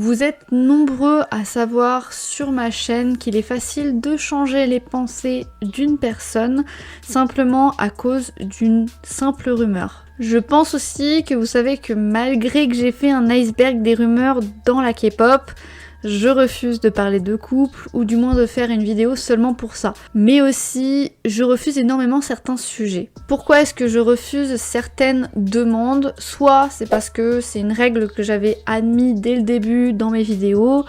Vous êtes nombreux à savoir sur ma chaîne qu'il est facile de changer les pensées d'une personne simplement à cause d'une simple rumeur. Je pense aussi que vous savez que malgré que j'ai fait un iceberg des rumeurs dans la K-pop, je refuse de parler de couple ou du moins de faire une vidéo seulement pour ça. Mais aussi, je refuse énormément certains sujets. Pourquoi est-ce que je refuse certaines demandes? Soit c'est parce que c'est une règle que j'avais admis dès le début dans mes vidéos,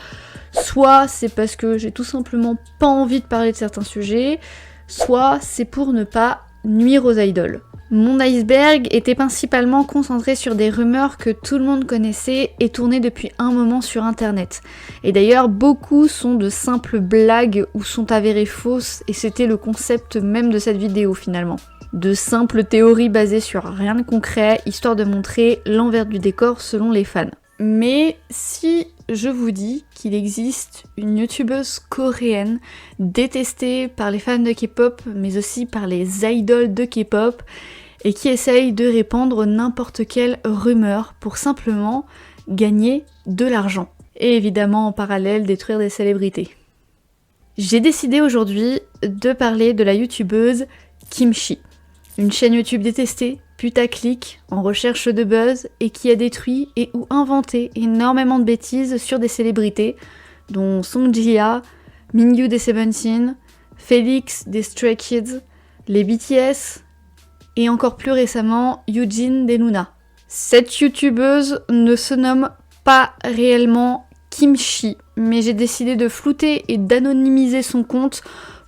soit c'est parce que j'ai tout simplement pas envie de parler de certains sujets, soit c'est pour ne pas nuire aux idoles. Mon iceberg était principalement concentré sur des rumeurs que tout le monde connaissait et tournaient depuis un moment sur internet. Et d'ailleurs, beaucoup sont de simples blagues ou sont avérées fausses et c'était le concept même de cette vidéo finalement. De simples théories basées sur rien de concret, histoire de montrer l'envers du décor selon les fans. Mais si je vous dis qu'il existe une youtubeuse coréenne détestée par les fans de K-pop, mais aussi par les idoles de K-pop, et qui essaye de répandre n'importe quelle rumeur pour simplement gagner de l'argent. Et évidemment en parallèle détruire des célébrités. J'ai décidé aujourd'hui de parler de la youtubeuse Kimchi. Une chaîne YouTube détestée, putaclic, en recherche de buzz et qui a détruit et ou inventé énormément de bêtises sur des célébrités, dont Song Ji-hya, Mingyu des Seventeen, Félix des Stray Kids, les BTS et encore plus récemment Yujin des Nuna. Cette youtubeuse ne se nomme pas réellement Kimchi, mais j'ai décidé de flouter et d'anonymiser son compte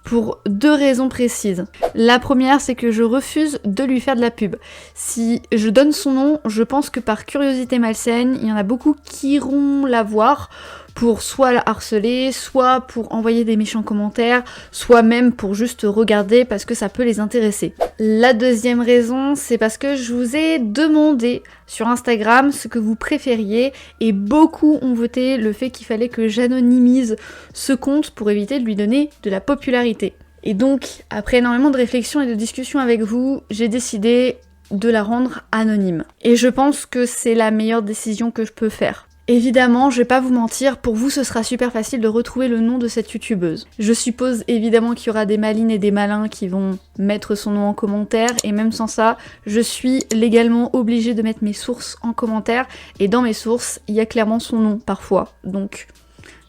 pour deux raisons précises. La première, c'est que je refuse de lui faire de la pub. Si je donne son nom, je pense que par curiosité malsaine, il y en a beaucoup qui iront la voir pour soit la harceler, soit pour envoyer des méchants commentaires, soit même pour juste regarder parce que ça peut les intéresser. La deuxième raison, c'est parce que je vous ai demandé sur Instagram ce que vous préfériez et beaucoup ont voté le fait qu'il fallait que j'anonymise ce compte pour éviter de lui donner de la popularité. Et donc, après énormément de réflexion et de discussion avec vous, j'ai décidé de la rendre anonyme. Et je pense que c'est la meilleure décision que je peux faire. Évidemment, je vais pas vous mentir, pour vous ce sera super facile de retrouver le nom de cette youtubeuse. Je suppose évidemment qu'il y aura des malines et des malins qui vont mettre son nom en commentaire, et même sans ça, je suis légalement obligée de mettre mes sources en commentaire, et dans mes sources, il y a clairement son nom parfois, donc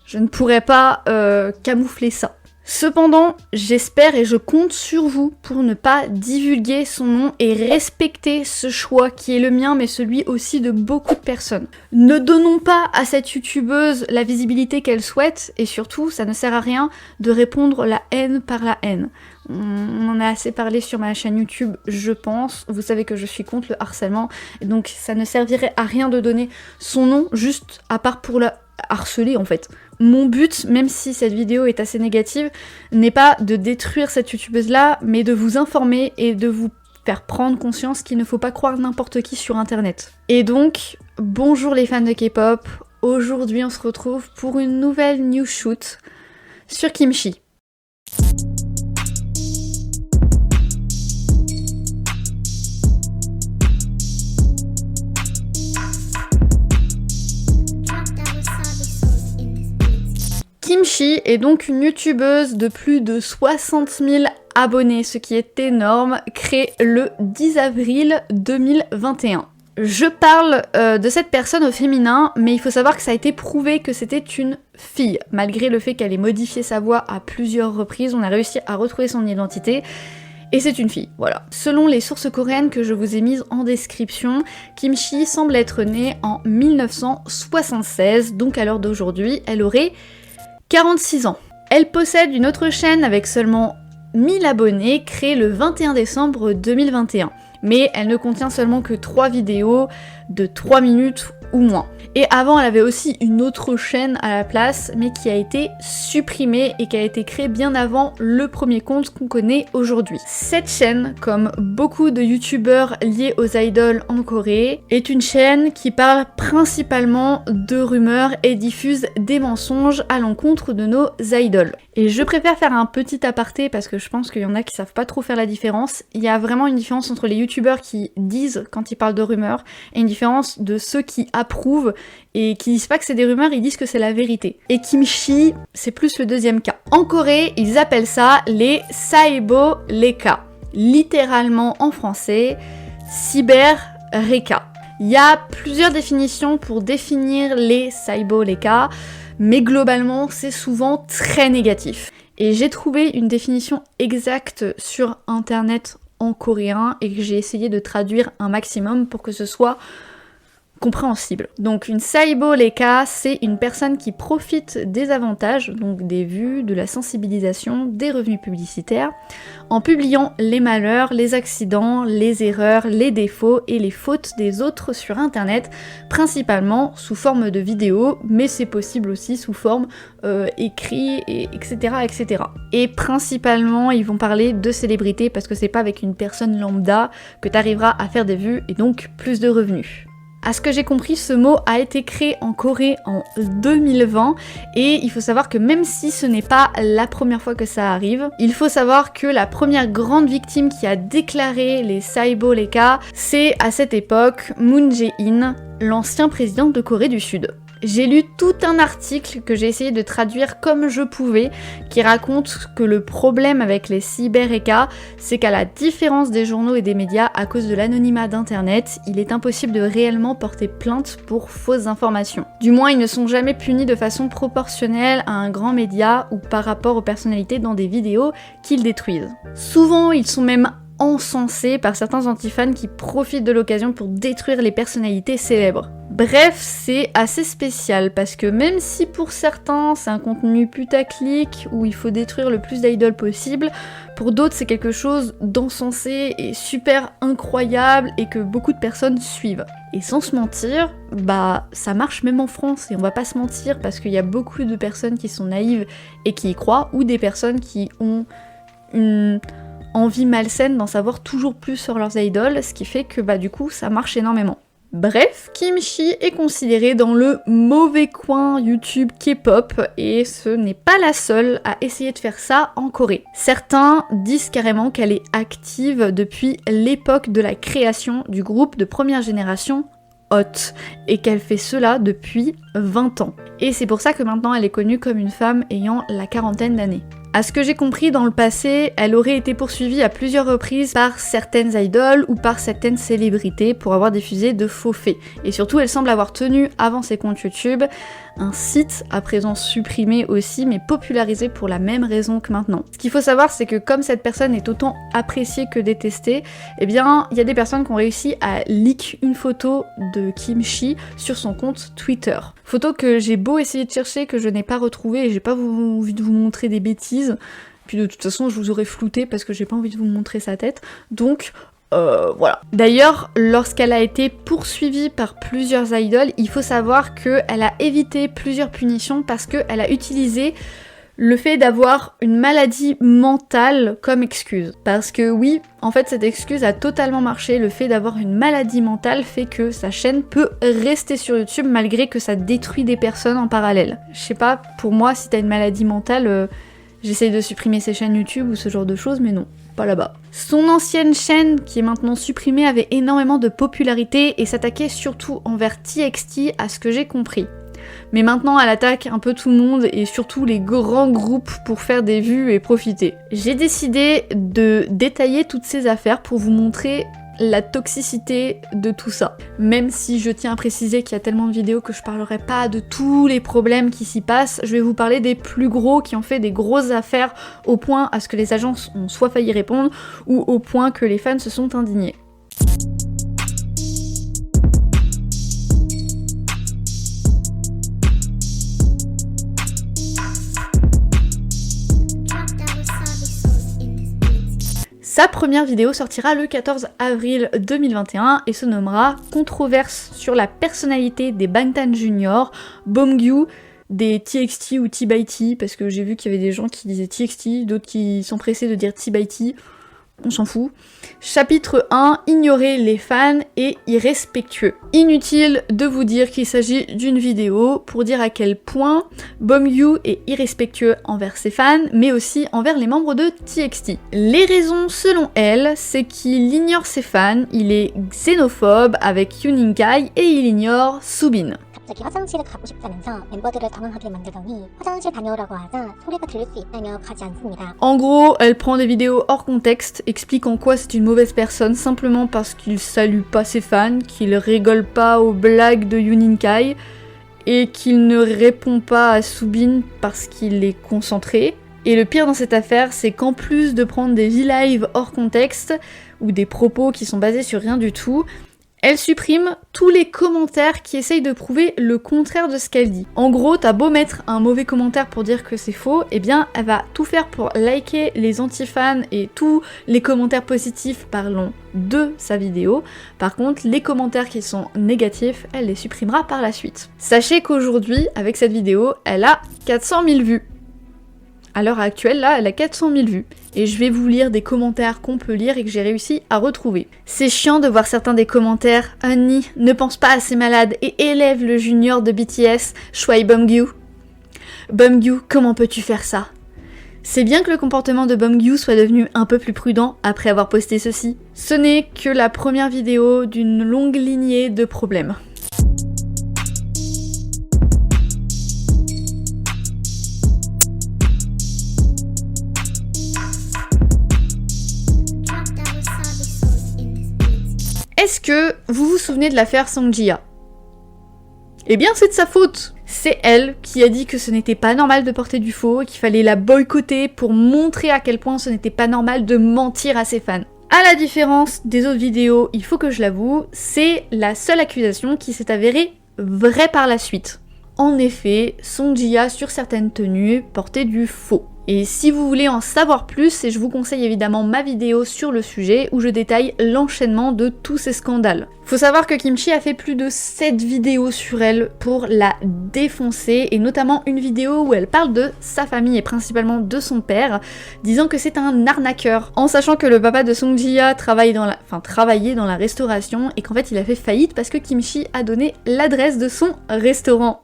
je ne pourrais pas camoufler ça. Cependant, j'espère et je compte sur vous pour ne pas divulguer son nom et respecter ce choix qui est le mien mais celui aussi de beaucoup de personnes. Ne donnons pas à cette youtubeuse la visibilité qu'elle souhaite et surtout, ça ne sert à rien de répondre la haine par la haine. On en a assez parlé sur ma chaîne YouTube, je pense. Vous savez que je suis contre le harcèlement et donc ça ne servirait à rien de donner son nom juste à part pour la harceler en fait. Mon but, même si cette vidéo est assez négative, n'est pas de détruire cette youtubeuse là, mais de vous informer et de vous faire prendre conscience qu'il ne faut pas croire n'importe qui sur internet. Et donc, bonjour les fans de K-pop, aujourd'hui on se retrouve pour une nouvelle news shoot sur Kimchi. Kimchi est donc une youtubeuse de plus de 60 000 abonnés, ce qui est énorme, créée le 10 avril 2021. Je parle de cette personne au féminin, mais il faut savoir que ça a été prouvé que c'était une fille. Malgré le fait qu'elle ait modifié sa voix à plusieurs reprises, on a réussi à retrouver son identité. Et c'est une fille, voilà. Selon les sources coréennes que je vous ai mises en description, Kimchi semble être née en 1976, donc à l'heure d'aujourd'hui, elle aurait 46 ans. Elle possède une autre chaîne avec seulement 1000 abonnés, créée le 21 décembre 2021. Mais elle ne contient seulement que 3 vidéos de 3 minutes ou moins. Et avant, elle avait aussi une autre chaîne à la place, mais qui a été supprimée et qui a été créée bien avant le premier compte qu'on connaît aujourd'hui. Cette chaîne, comme beaucoup de youtubeurs liés aux idoles en Corée, est une chaîne qui parle principalement de rumeurs et diffuse des mensonges à l'encontre de nos idoles. Et je préfère faire un petit aparté parce que je pense qu'il y en a qui savent pas trop faire la différence. Il y a vraiment une différence entre les youtubeurs qui disent quand ils parlent de rumeurs et une différence de ceux qui approuvent et qui disent pas que c'est des rumeurs, ils disent que c'est la vérité. Et kimchi, c'est plus le deuxième cas. En Corée, ils appellent ça les Saebo-reka. Littéralement en français, cyber-reka. Il y a plusieurs définitions pour définir les Saebo-reka, mais globalement, c'est souvent très négatif. Et j'ai trouvé une définition exacte sur internet en coréen et que j'ai essayé de traduire un maximum pour que ce soit compréhensible. Donc une Saebo-reka, c'est une personne qui profite des avantages, donc des vues, de la sensibilisation, des revenus publicitaires, en publiant les malheurs, les accidents, les erreurs, les défauts et les fautes des autres sur internet, principalement sous forme de vidéos, mais c'est possible aussi sous forme écrit, etc., etc. Et principalement, ils vont parler de célébrités parce que c'est pas avec une personne lambda que t'arriveras à faire des vues et donc plus de revenus. À ce que j'ai compris, ce mot a été créé en Corée en 2020 et il faut savoir que même si ce n'est pas la première fois que ça arrive, il faut savoir que la première grande victime qui a déclaré les Saebo-reka, c'est à cette époque Moon Jae-in, l'ancien président de Corée du Sud. J'ai lu tout un article que j'ai essayé de traduire comme je pouvais, qui raconte que le problème avec les cyber-reka, c'est qu'à la différence des journaux et des médias, à cause de l'anonymat d'internet, il est impossible de réellement porter plainte pour fausses informations. Du moins, ils ne sont jamais punis de façon proportionnelle à un grand média ou par rapport aux personnalités dans des vidéos qu'ils détruisent. Souvent, ils sont même encensés par certains antifans qui profitent de l'occasion pour détruire les personnalités célèbres. Bref, c'est assez spécial parce que même si pour certains c'est un contenu putaclic où il faut détruire le plus d'idoles possible, pour d'autres c'est quelque chose d'encensé et super incroyable et que beaucoup de personnes suivent. Et sans se mentir, ça marche même en France et on va pas se mentir parce qu'il y a beaucoup de personnes qui sont naïves et qui y croient ou des personnes qui ont une envie malsaine d'en savoir toujours plus sur leurs idoles, ce qui fait que du coup ça marche énormément. Bref, kimchi est considérée dans le mauvais coin YouTube K-pop et ce n'est pas la seule à essayer de faire ça en Corée. Certains disent carrément qu'elle est active depuis l'époque de la création du groupe de première génération Hot et qu'elle fait cela depuis 20 ans. Et c'est pour ça que maintenant elle est connue comme une femme ayant la quarantaine d'années. À ce que j'ai compris, dans le passé, elle aurait été poursuivie à plusieurs reprises par certaines idoles ou par certaines célébrités pour avoir diffusé de faux faits. Et surtout, elle semble avoir tenu, avant ses comptes YouTube, un site à présent supprimé aussi, mais popularisé pour la même raison que maintenant. Ce qu'il faut savoir, c'est que comme cette personne est autant appréciée que détestée, il y a des personnes qui ont réussi à leak une photo de kimchi sur son compte Twitter. Photo que j'ai beau essayer de chercher, que je n'ai pas retrouvée et j'ai pas envie de vous montrer des bêtises. Puis de toute façon, je vous aurais flouté parce que j'ai pas envie de vous montrer sa tête. Donc, voilà. D'ailleurs, lorsqu'elle a été poursuivie par plusieurs idoles, il faut savoir qu'elle a évité plusieurs punitions parce qu'elle a utilisé le fait d'avoir une maladie mentale comme excuse. Parce que oui, en fait, cette excuse a totalement marché. Le fait d'avoir une maladie mentale fait que sa chaîne peut rester sur YouTube malgré que ça détruit des personnes en parallèle. Je sais pas, pour moi, si t'as une maladie mentale, j'essaye de supprimer ses chaînes YouTube ou ce genre de choses, mais non. Pas là-bas. Son ancienne chaîne, qui est maintenant supprimée, avait énormément de popularité et s'attaquait surtout envers TXT, à ce que j'ai compris. Mais maintenant, elle attaque un peu tout le monde et surtout les grands groupes pour faire des vues et profiter. J'ai décidé de détailler toutes ces affaires pour vous montrer la toxicité de tout ça. Même si je tiens à préciser qu'il y a tellement de vidéos que je parlerai pas de tous les problèmes qui s'y passent, je vais vous parler des plus gros qui ont fait des grosses affaires au point à ce que les agences ont soit failli répondre ou au point que les fans se sont indignés. Sa première vidéo sortira le 14 avril 2021 et se nommera « Controverse sur la personnalité des Bangtan Junior, Beomgyu, des TXT ou T by T », parce que j'ai vu qu'il y avait des gens qui disaient TXT, d'autres qui s'empressaient de dire T by T. on s'en fout. Chapitre 1, ignorer les fans et irrespectueux. Inutile de vous dire qu'il s'agit d'une vidéo pour dire à quel point Beomgyu est irrespectueux envers ses fans, mais aussi envers les membres de TXT. Les raisons, selon elle, c'est qu'il ignore ses fans, il est xénophobe avec Yunin Kai et il ignore Soobin. 갑자기 화장실에 가고 싶다면서 멤버들을 당황하게 만들더니 화장실 다녀오라고 하자 소리가 들릴 수 있다며 가지 않습니다. En gros, elle prend des vidéos hors contexte, explique en quoi c'est une mauvaise personne simplement parce qu'il salue pas ses fans, qu'il rigole pas aux blagues de Yunin Kai et qu'il ne répond pas à Soobin parce qu'il est concentré. Et le pire dans cette affaire, c'est qu'en plus de prendre des v-live hors contexte ou des propos qui sont basés sur rien du tout, elle supprime tous les commentaires qui essayent de prouver le contraire de ce qu'elle dit. En gros, t'as beau mettre un mauvais commentaire pour dire que c'est faux, eh bien elle va tout faire pour liker les anti-fans et tous les commentaires positifs parlant de sa vidéo. Par contre, les commentaires qui sont négatifs, elle les supprimera par la suite. Sachez qu'aujourd'hui, avec cette vidéo, elle a 400 000 vues. À l'heure actuelle, là, elle a 400 000 vues. Et je vais vous lire des commentaires qu'on peut lire et que j'ai réussi à retrouver. C'est chiant de voir certains des commentaires. Honey, ne pense pas à ces malades et élève le junior de BTS, Shwai Beomgyu. Beomgyu, comment peux-tu faire ça? C'est bien que le comportement de Beomgyu soit devenu un peu plus prudent après avoir posté ceci. Ce n'est que la première vidéo d'une longue lignée de problèmes. Est-ce que vous vous souvenez de l'affaire Songjia? Eh bien c'est de sa faute. C'est elle qui a dit que ce n'était pas normal de porter du faux et qu'il fallait la boycotter pour montrer à quel point ce n'était pas normal de mentir à ses fans. À la différence des autres vidéos, il faut que je l'avoue, c'est la seule accusation qui s'est avérée vraie par la suite. En effet, Songjia sur certaines tenues portait du faux. Et si vous voulez en savoir plus, je vous conseille évidemment ma vidéo sur le sujet où je détaille l'enchaînement de tous ces scandales. Faut savoir que Kimchi a fait plus de 7 vidéos sur elle pour la défoncer, et notamment une vidéo où elle parle de sa famille et principalement de son père, disant que c'est un arnaqueur, en sachant que le papa de Songjia travaillait dans la restauration et qu'en fait il a fait faillite parce que Kimchi a donné l'adresse de son restaurant.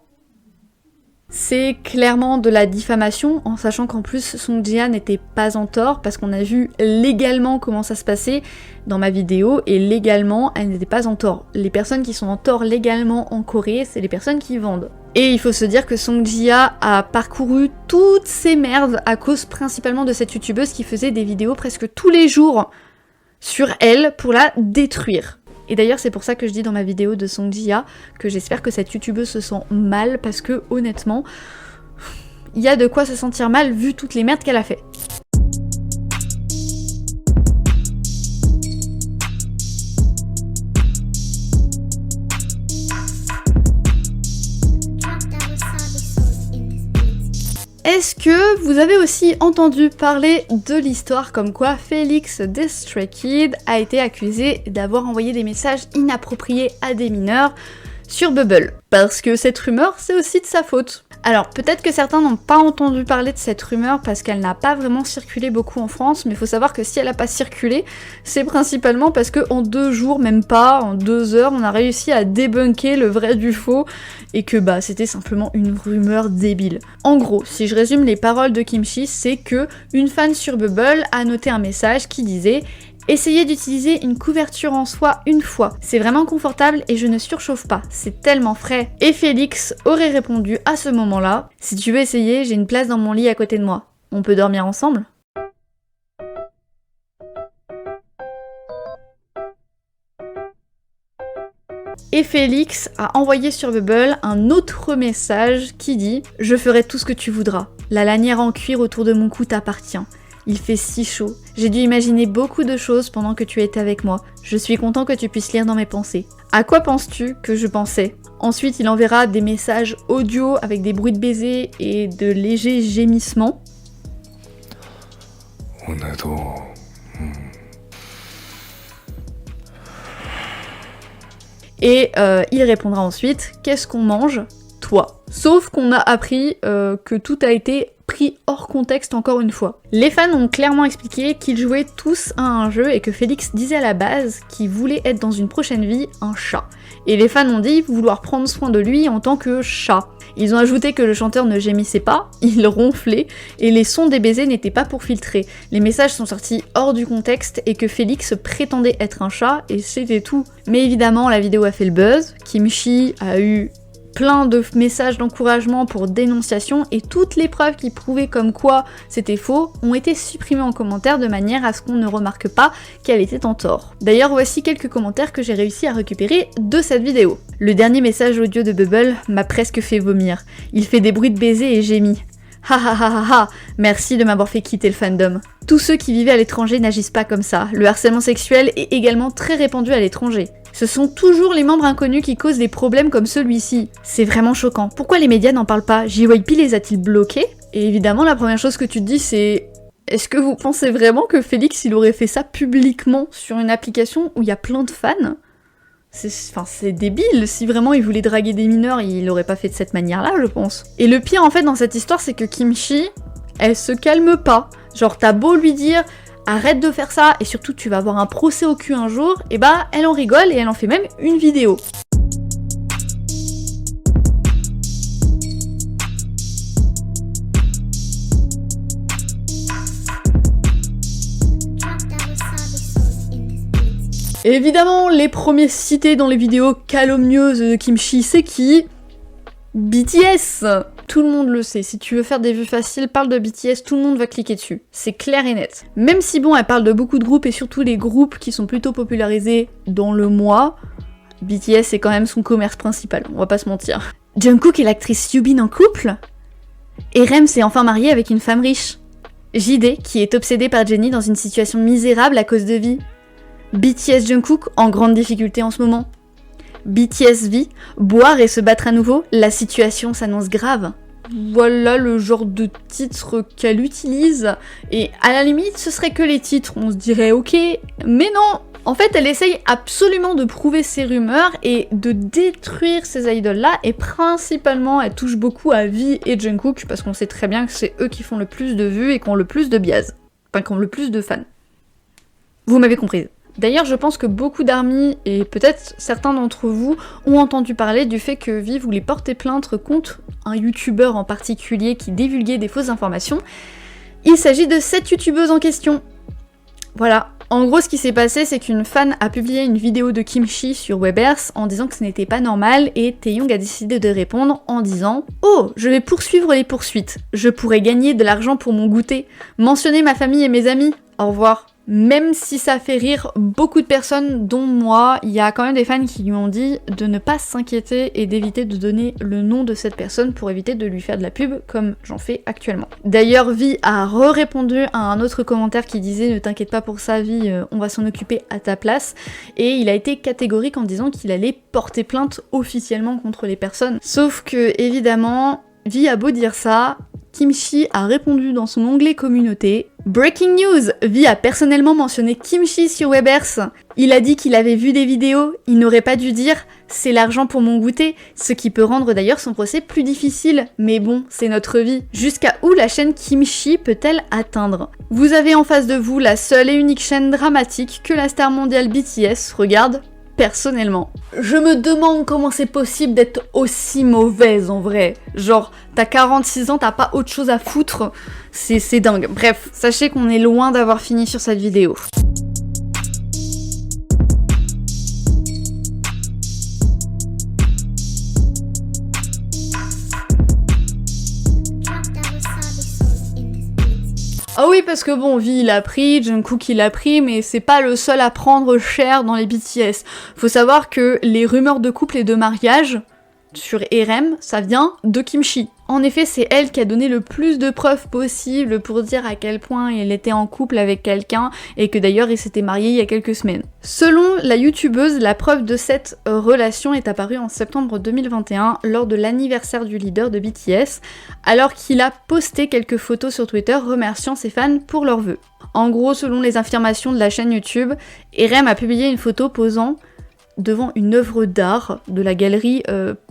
C'est clairement de la diffamation, en sachant qu'en plus Songjia n'était pas en tort, parce qu'on a vu légalement comment ça se passait dans ma vidéo, et légalement elle n'était pas en tort. Les personnes qui sont en tort légalement en Corée, c'est les personnes qui vendent. Et il faut se dire que Songjia a parcouru toutes ces merdes à cause principalement de cette youtubeuse qui faisait des vidéos presque tous les jours sur elle pour la détruire. Et d'ailleurs c'est pour ça que je dis dans ma vidéo de Songjia que j'espère que cette youtubeuse se sent mal, parce que honnêtement, il y a de quoi se sentir mal vu toutes les merdes qu'elle a fait. Est-ce que vous avez aussi entendu parler de l'histoire comme quoi Félix des Stray Kids a été accusé d'avoir envoyé des messages inappropriés à des mineurs sur Bubble? Parce que cette rumeur, c'est aussi de sa faute. Alors peut-être que certains n'ont pas entendu parler de cette rumeur parce qu'elle n'a pas vraiment circulé beaucoup en France, mais il faut savoir que si elle n'a pas circulé, c'est principalement parce qu'en 2 jours, même pas, en 2 heures, on a réussi à débunker le vrai du faux, et que c'était simplement une rumeur débile. En gros, si je résume les paroles de Kimchi, c'est que une fan sur Bubble a noté un message qui disait: essayez d'utiliser une couverture en soie une fois, c'est vraiment confortable et je ne surchauffe pas, c'est tellement frais. Et Félix aurait répondu à ce moment-là: si tu veux essayer, j'ai une place dans mon lit à côté de moi. On peut dormir ensemble ? Et Félix a envoyé sur Bubble un autre message qui dit: je ferai tout ce que tu voudras. La lanière en cuir autour de mon cou t'appartient. Il fait si chaud. J'ai dû imaginer beaucoup de choses pendant que tu étais avec moi. Je suis content que tu puisses lire dans mes pensées. À quoi penses-tu que je pensais ? Ensuite, il enverra des messages audio avec des bruits de baisers et de légers gémissements. Et il répondra ensuite: qu'est-ce qu'on mange ? Toi. Sauf qu'on a appris que tout a été pris hors contexte encore une fois. Les fans ont clairement expliqué qu'ils jouaient tous à un jeu et que Félix disait à la base qu'il voulait être dans une prochaine vie un chat. Et les fans ont dit vouloir prendre soin de lui en tant que chat. Ils ont ajouté que le chanteur ne gémissait pas, il ronflait, et les sons des baisers n'étaient pas pour filtrer. Les messages sont sortis hors du contexte et que Félix prétendait être un chat, et c'était tout. Mais évidemment, la vidéo a fait le buzz, Kimchi a eu plein de messages d'encouragement pour dénonciation et toutes les preuves qui prouvaient comme quoi c'était faux ont été supprimées en commentaire de manière à ce qu'on ne remarque pas qu'elle était en tort. D'ailleurs, voici quelques commentaires que j'ai réussi à récupérer de cette vidéo. Le dernier message audio de Bubble m'a presque fait vomir. Il fait des bruits de baiser et gémit. Ha ha ha ha ha, merci de m'avoir fait quitter le fandom. Tous ceux qui vivaient à l'étranger n'agissent pas comme ça. Le harcèlement sexuel est également très répandu à l'étranger. Ce sont toujours les membres inconnus qui causent des problèmes comme celui-ci. C'est vraiment choquant. Pourquoi les médias n'en parlent pas? JYP les a-t-il bloqués? Et évidemment, la première chose que tu te dis, c'est... Est-ce que vous pensez vraiment que Félix, il aurait fait ça publiquement sur une application où il y a plein de fans? C'est débile, si vraiment il voulait draguer des mineurs, il l'aurait pas fait de cette manière-là, je pense. Et le pire, en fait, dans cette histoire, c'est que Kimchi, elle se calme pas. Genre, t'as beau lui dire... Arrête de faire ça, et surtout tu vas avoir un procès au cul un jour, et bah elle en rigole et elle en fait même une vidéo. Et évidemment, les premiers cités dans les vidéos calomnieuses de Kimchi, c'est qui? BTS! Tout le monde le sait, si tu veux faire des vues faciles, parle de BTS, tout le monde va cliquer dessus. C'est clair et net. Même si bon, elle parle de beaucoup de groupes et surtout les groupes qui sont plutôt popularisés dans le mois, BTS c'est quand même son commerce principal, on va pas se mentir. Jungkook et l'actrice Hyubin en couple? RM s'est enfin marié avec une femme riche. JD qui est obsédé par Jennie dans une situation misérable à cause de V. BTS Jungkook en grande difficulté en ce moment. BTS V, boire et se battre à nouveau, la situation s'annonce grave. Voilà le genre de titre qu'elle utilise, et à la limite ce serait que les titres, on se dirait ok, mais non. En fait elle essaye absolument de prouver ses rumeurs et de détruire ces idoles là, et principalement elle touche beaucoup à V et Jungkook, parce qu'on sait très bien que c'est eux qui font le plus de vues et qui ont le plus de biase, enfin qui ont le plus de fans. Vous m'avez comprise. D'ailleurs, je pense que beaucoup d'ARMY, et peut-être certains d'entre vous, ont entendu parler du fait que V voulait porter plainte contre un youtubeur en particulier qui divulguait des fausses informations. Il s'agit de cette youtubeuse en question. Voilà. En gros, ce qui s'est passé, c'est qu'une fan a publié une vidéo de Kimchi sur Weverse en disant que ce n'était pas normal, et Taeyong a décidé de répondre en disant « Oh, je vais poursuivre les poursuites. Je pourrais gagner de l'argent pour mon goûter. Mentionner ma famille et mes amis. Au revoir. » Même si ça fait rire beaucoup de personnes, dont moi, il y a quand même des fans qui lui ont dit de ne pas s'inquiéter et d'éviter de donner le nom de cette personne pour éviter de lui faire de la pub comme j'en fais actuellement. D'ailleurs, Vi a répondu à un autre commentaire qui disait « Ne t'inquiète pas pour ça, Vi, on va s'en occuper à ta place » et il a été catégorique en disant qu'il allait porter plainte officiellement contre les personnes. Sauf que, évidemment, Vi a beau dire ça, Kimchi a répondu dans son onglet communauté. Breaking news! Vi a personnellement mentionné Kimchi sur Weverse. Il a dit qu'il avait vu des vidéos, il n'aurait pas dû dire « c'est l'argent pour mon goûter », ce qui peut rendre d'ailleurs son procès plus difficile. Mais bon, c'est notre vie. Jusqu'à où la chaîne Kimchi peut-elle atteindre? Vous avez en face de vous la seule et unique chaîne dramatique que la star mondiale BTS regarde personnellement. Je me demande comment c'est possible d'être aussi mauvaise en vrai. Genre, t'as 46 ans, t'as pas autre chose à foutre. C'est dingue. Bref, sachez qu'on est loin d'avoir fini sur cette vidéo. Ah oui, parce que bon, Vi il a pris, Jungkook il a pris, mais c'est pas le seul à prendre cher dans les BTS. Faut savoir que les rumeurs de couple et de mariage sur RM, ça vient de Kimchi. En effet, c'est elle qui a donné le plus de preuves possibles pour dire à quel point elle était en couple avec quelqu'un et que d'ailleurs ils s'étaient mariés il y a quelques semaines. Selon la youtubeuse, la preuve de cette relation est apparue en septembre 2021 lors de l'anniversaire du leader de BTS, alors qu'il a posté quelques photos sur Twitter remerciant ses fans pour leurs vœux. En gros, selon les affirmations de la chaîne YouTube, RM a publié une photo posant devant une œuvre d'art de la galerie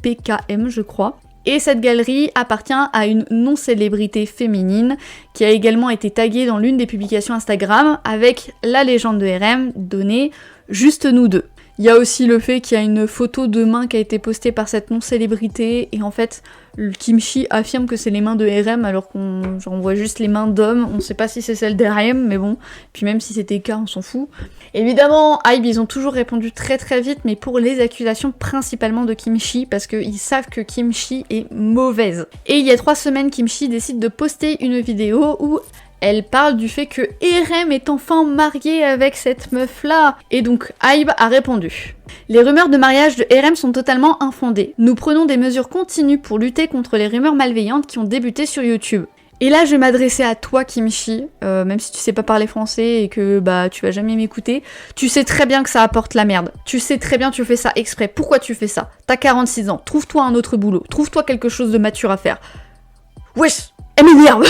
PKM, je crois. Et cette galerie appartient à une non-célébrité féminine qui a également été taguée dans l'une des publications Instagram avec la légende de RM donnée « Juste nous deux ». Il y a aussi le fait qu'il y a une photo de main qui a été postée par cette non-célébrité et en fait Kimchi affirme que c'est les mains de RM alors qu'on voit juste les mains d'hommes, on sait pas si c'est celle d'RM mais bon, puis même si c'était le cas on s'en fout. Évidemment Hybe ils ont toujours répondu très très vite mais pour les accusations principalement de Kimchi parce qu'ils savent que Kimchi est mauvaise. Et il y a 3 semaines Kimchi décide de poster une vidéo où elle parle du fait que RM est enfin marié avec cette meuf-là. Et donc, Hybe a répondu. Les rumeurs de mariage de RM sont totalement infondées. Nous prenons des mesures continues pour lutter contre les rumeurs malveillantes qui ont débuté sur YouTube. Et là, je vais m'adresser à toi, Kimchi, même si tu sais pas parler français et que tu vas jamais m'écouter. Tu sais très bien que ça apporte la merde. Tu sais très bien que tu fais ça exprès. Pourquoi tu fais ça? T'as 46 ans. Trouve-toi un autre boulot. Trouve-toi quelque chose de mature à faire. Wesh, elle m'énerve.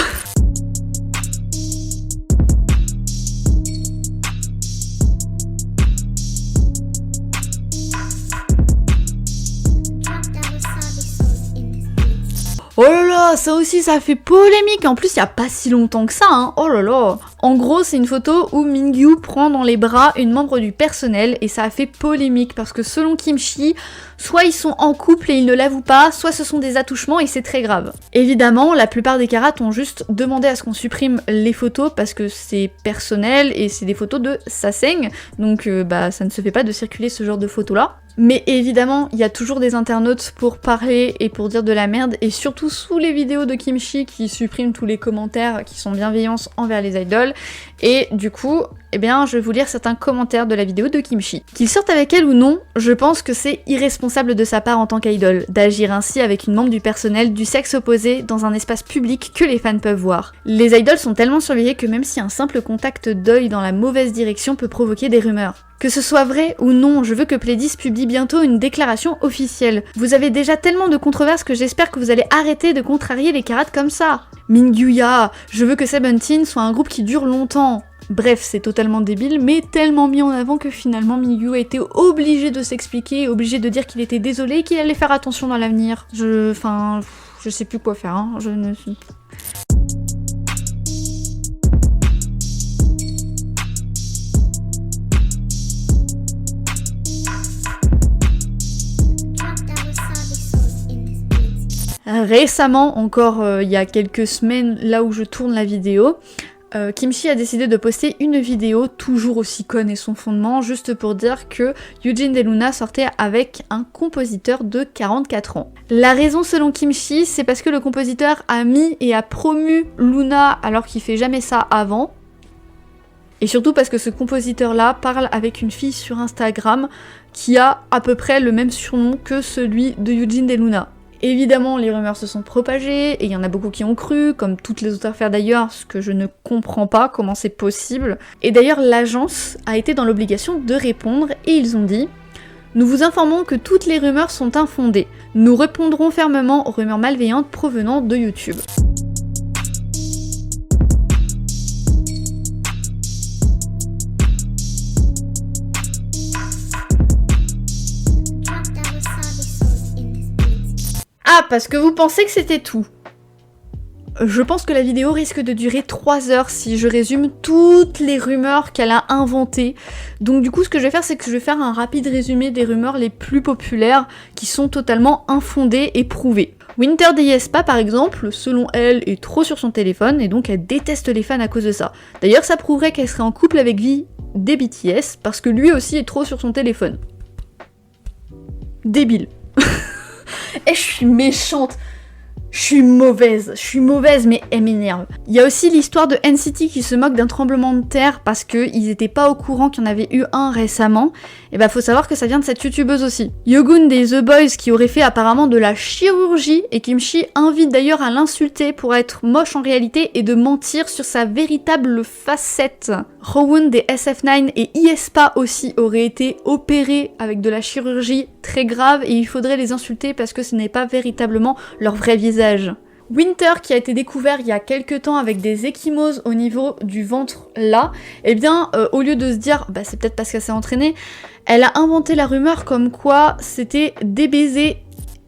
Oh là là, ça aussi ça fait polémique, en plus il y a pas si longtemps que ça, hein, oh là là. En gros c'est une photo où Mingyu prend dans les bras une membre du personnel et ça a fait polémique parce que selon Kimchi, soit ils sont en couple et ils ne l'avouent pas, soit ce sont des attouchements et c'est très grave. Évidemment, la plupart des karats ont juste demandé à ce qu'on supprime les photos parce que c'est personnel et c'est des photos de Saseng, donc ça ne se fait pas de circuler ce genre de photos là. Mais évidemment, il y a toujours des internautes pour parler et pour dire de la merde, et surtout sous les vidéos de Kimchi qui suppriment tous les commentaires qui sont bienveillants envers les idoles. Et du coup, je vais vous lire certains commentaires de la vidéo de Kimchi. Qu'il sorte avec elle ou non, je pense que c'est irresponsable de sa part en tant qu'idole, d'agir ainsi avec une membre du personnel du sexe opposé dans un espace public que les fans peuvent voir. Les idoles sont tellement surveillées que même si un simple contact d'œil dans la mauvaise direction peut provoquer des rumeurs. Que ce soit vrai ou non, je veux que Pledis publie bientôt une déclaration officielle. Vous avez déjà tellement de controverses que j'espère que vous allez arrêter de contrarier les karats comme ça. Mingyu-ya, je veux que Seventeen soit un groupe qui dure longtemps. Bref, c'est totalement débile, mais tellement mis en avant que finalement Mingyu a été obligé de s'expliquer, obligé de dire qu'il était désolé et qu'il allait faire attention dans l'avenir. Je sais plus quoi faire, hein. Récemment, encore il y a quelques semaines, là où je tourne la vidéo, Kimchi a décidé de poster une vidéo toujours aussi conne et son fondement, juste pour dire que Eugene Deluna sortait avec un compositeur de 44 ans. La raison selon Kimchi, c'est parce que le compositeur a mis et a promu Luna alors qu'il fait jamais ça avant. Et surtout parce que ce compositeur-là parle avec une fille sur Instagram qui a à peu près le même surnom que celui de Eugene Deluna. Évidemment, les rumeurs se sont propagées, et il y en a beaucoup qui ont cru, comme toutes les autres affaires d'ailleurs, ce que je ne comprends pas, comment c'est possible. Et d'ailleurs, l'agence a été dans l'obligation de répondre, et ils ont dit « Nous vous informons que toutes les rumeurs sont infondées. Nous répondrons fermement aux rumeurs malveillantes provenant de YouTube. » Ah, parce que vous pensez que c'était tout. Je pense que la vidéo risque de durer 3 heures si je résume toutes les rumeurs qu'elle a inventées. Donc du coup, ce que je vais faire, c'est que je vais faire un rapide résumé des rumeurs les plus populaires qui sont totalement infondées et prouvées. Winter Deyespa, par exemple, selon elle, est trop sur son téléphone et donc elle déteste les fans à cause de ça. D'ailleurs, ça prouverait qu'elle serait en couple avec V des BTS parce que lui aussi est trop sur son téléphone. Débile. Et je suis méchante, je suis mauvaise, mais elle m'énerve. Il y a aussi l'histoire de NCT qui se moque d'un tremblement de terre parce qu'ils étaient pas au courant qu'il y en avait eu un récemment. Et faut savoir que ça vient de cette youtubeuse aussi. Yogun des The Boys qui aurait fait apparemment de la chirurgie et Kimchi invite d'ailleurs à l'insulter pour être moche en réalité et de mentir sur sa véritable facette. Rowoon des SF9 et Iespa aussi auraient été opérés avec de la chirurgie très grave et il faudrait les insulter parce que ce n'est pas véritablement leur vrai visage. Winter qui a été découvert il y a quelques temps avec des ecchymoses au niveau du ventre là, au lieu de se dire c'est peut-être parce qu'elle s'est entraînée, elle a inventé la rumeur comme quoi c'était des baisers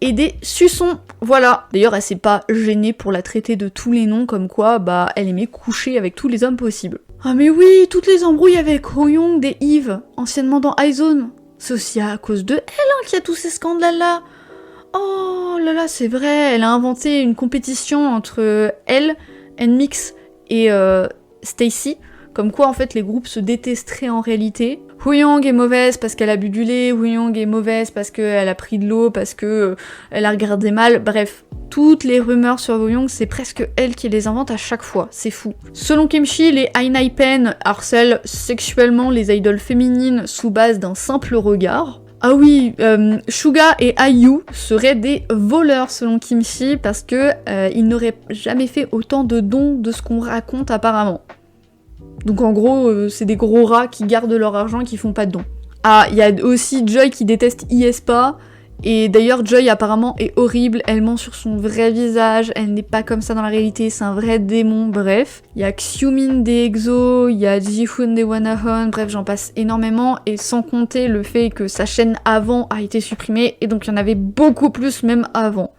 et des suçons. Voilà. D'ailleurs, elle s'est pas gênée pour la traiter de tous les noms, comme quoi, bah, elle aimait coucher avec tous les hommes possibles. Ah mais oui, toutes les embrouilles avec Hoyoung et Eve, anciennement dans iZone. C'est aussi à cause de elle hein, qu'il y a tous ces scandales-là. Oh là là, c'est vrai, elle a inventé une compétition entre elle, NMIXX et Stacy, comme quoi en fait les groupes se détesteraient en réalité. Hoyoung est mauvaise parce qu'elle a bu du lait, Hoyoung est mauvaise parce qu'elle a pris de l'eau, parce que elle a regardé mal, bref. Toutes les rumeurs sur Hoyoung, c'est presque elle qui les invente à chaque fois, c'est fou. Selon Kimchi, les Einhypen harcèlent sexuellement les idoles féminines sous base d'un simple regard. Ah oui, Suga et IU seraient des voleurs selon Kimchi parce que ils n'auraient jamais fait autant de dons de ce qu'on raconte apparemment. Donc en gros, c'est des gros rats qui gardent leur argent et qui font pas de dons. Ah, il y a aussi Joy qui déteste aespa. Et d'ailleurs, Joy apparemment est horrible, elle ment sur son vrai visage, elle n'est pas comme ça dans la réalité, c'est un vrai démon, bref. Il y a Xiumin des EXO, il y a Jihoon des Wanahon, bref, j'en passe énormément, et sans compter le fait que sa chaîne avant a été supprimée, et donc il y en avait beaucoup plus même avant.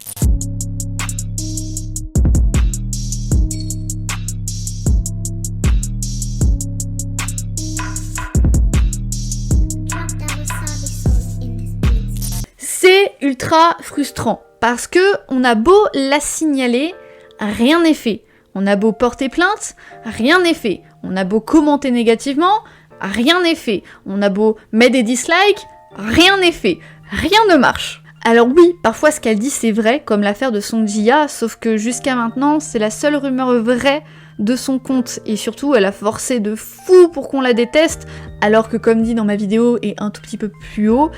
C'est ultra frustrant parce que on a beau la signaler, rien n'est fait. On a beau porter plainte, rien n'est fait. On a beau commenter négativement, rien n'est fait. On a beau mettre des dislikes, rien n'est fait. Rien ne marche. Alors oui, parfois ce qu'elle dit c'est vrai, comme l'affaire de Song Ji-hya, sauf que jusqu'à maintenant, c'est la seule rumeur vraie de son compte, et surtout elle a forcé de fou pour qu'on la déteste, alors que comme dit dans ma vidéo et un tout petit peu plus haut,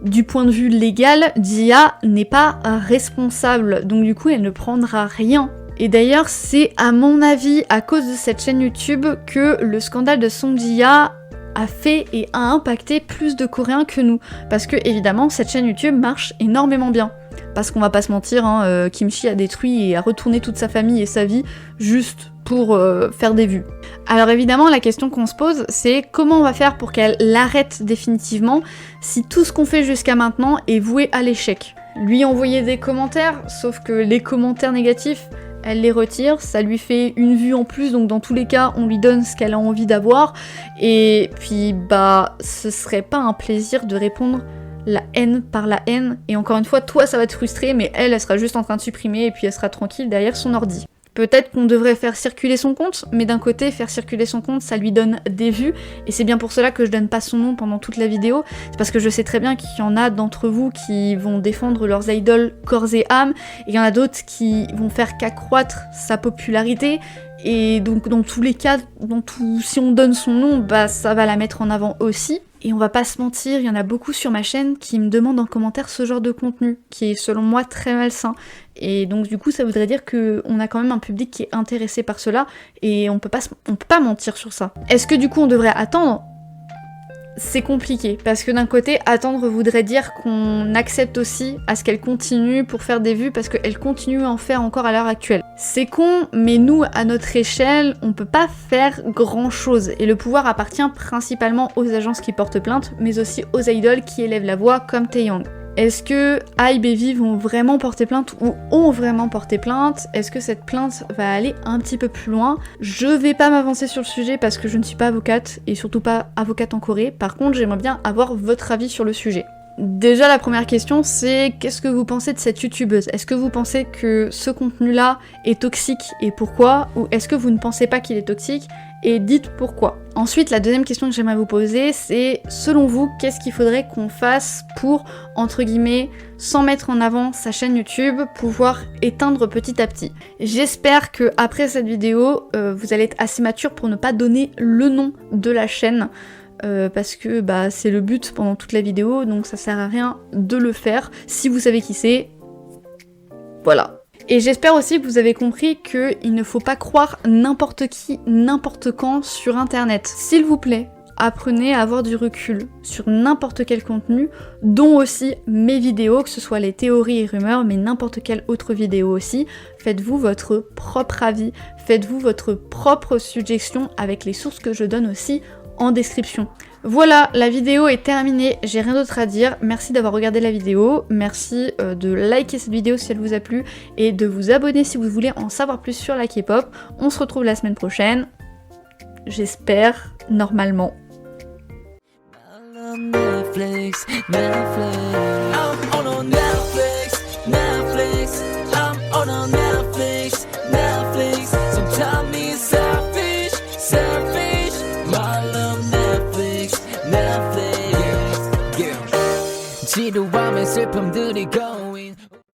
du point de vue légal, Ji-hya n'est pas responsable, donc du coup elle ne prendra rien. Et d'ailleurs c'est à mon avis à cause de cette chaîne YouTube que le scandale de Song Ji-hya a fait et a impacté plus de Coréens que nous. Parce que évidemment cette chaîne YouTube marche énormément bien. Parce qu'on va pas se mentir, hein, Kimchi a détruit et a retourné toute sa famille et sa vie juste pour faire des vues. Alors évidemment la question qu'on se pose c'est comment on va faire pour qu'elle l'arrête définitivement si tout ce qu'on fait jusqu'à maintenant est voué à l'échec. Lui envoyer des commentaires, sauf que les commentaires négatifs, elle les retire, ça lui fait une vue en plus, donc dans tous les cas on lui donne ce qu'elle a envie d'avoir, et puis bah ce serait pas un plaisir de répondre la haine par la haine, et encore une fois toi ça va te frustrer, mais elle sera juste en train de supprimer et puis elle sera tranquille derrière son ordi. Peut-être qu'on devrait faire circuler son compte, mais d'un côté, faire circuler son compte, ça lui donne des vues, et c'est bien pour cela que je donne pas son nom pendant toute la vidéo, c'est parce que je sais très bien qu'il y en a d'entre vous qui vont défendre leurs idoles corps et âme, et il y en a d'autres qui vont faire qu'accroître sa popularité, et donc dans tous les cas, si on donne son nom, bah ça va la mettre en avant aussi. Et on va pas se mentir, il y en a beaucoup sur ma chaîne qui me demandent en commentaire ce genre de contenu, qui est selon moi très malsain. Et donc du coup ça voudrait dire qu'on a quand même un public qui est intéressé par cela, et on peut pas mentir sur ça. Est-ce que du coup on devrait attendre ? C'est compliqué, parce que d'un côté, attendre voudrait dire qu'on accepte aussi à ce qu'elle continue pour faire des vues, parce qu'elle continue à en faire encore à l'heure actuelle. C'est con, mais nous, à notre échelle, on peut pas faire grand chose, et le pouvoir appartient principalement aux agences qui portent plainte, mais aussi aux idoles qui élèvent la voix, comme Taeyang. Est-ce que Hybe et V vont vraiment porter plainte ou ont vraiment porté plainte? Est-ce que cette plainte va aller un petit peu plus loin? Je vais pas m'avancer sur le sujet parce que je ne suis pas avocate et surtout pas avocate en Corée. Par contre, j'aimerais bien avoir votre avis sur le sujet. Déjà, la première question, c'est qu'est-ce que vous pensez de cette youtubeuse? Est-ce que vous pensez que ce contenu-là est toxique et pourquoi? Ou est-ce que vous ne pensez pas qu'il est toxique et dites pourquoi? Ensuite, la deuxième question que j'aimerais vous poser, c'est selon vous, qu'est-ce qu'il faudrait qu'on fasse pour, entre guillemets, sans mettre en avant sa chaîne YouTube, pouvoir éteindre petit à petit? J'espère que après cette vidéo, vous allez être assez mature pour ne pas donner le nom de la chaîne. Parce que bah, c'est le but pendant toute la vidéo, donc ça sert à rien de le faire. Si vous savez qui c'est, voilà. Et j'espère aussi que vous avez compris qu'il ne faut pas croire n'importe qui, n'importe quand sur internet. S'il vous plaît, apprenez à avoir du recul sur n'importe quel contenu, dont aussi mes vidéos, que ce soit les théories et rumeurs, mais n'importe quelle autre vidéo aussi. Faites-vous votre propre avis, faites-vous votre propre suggestion avec les sources que je donne aussi en description. Voilà, la vidéo est terminée, j'ai rien d'autre à dire. Merci d'avoir regardé la vidéo, merci de liker cette vidéo si elle vous a plu et de vous abonner si vous voulez en savoir plus sur la K-pop. On se retrouve la semaine prochaine, j'espère, normalement. Netflix, Netflix. I'm on Netflix, Netflix. I'm on Netflix, Netflix. Sometimes me selfish, selfish. My love Netflix, Netflix. Yeah, yeah. 지루함에 슬픔들이 go.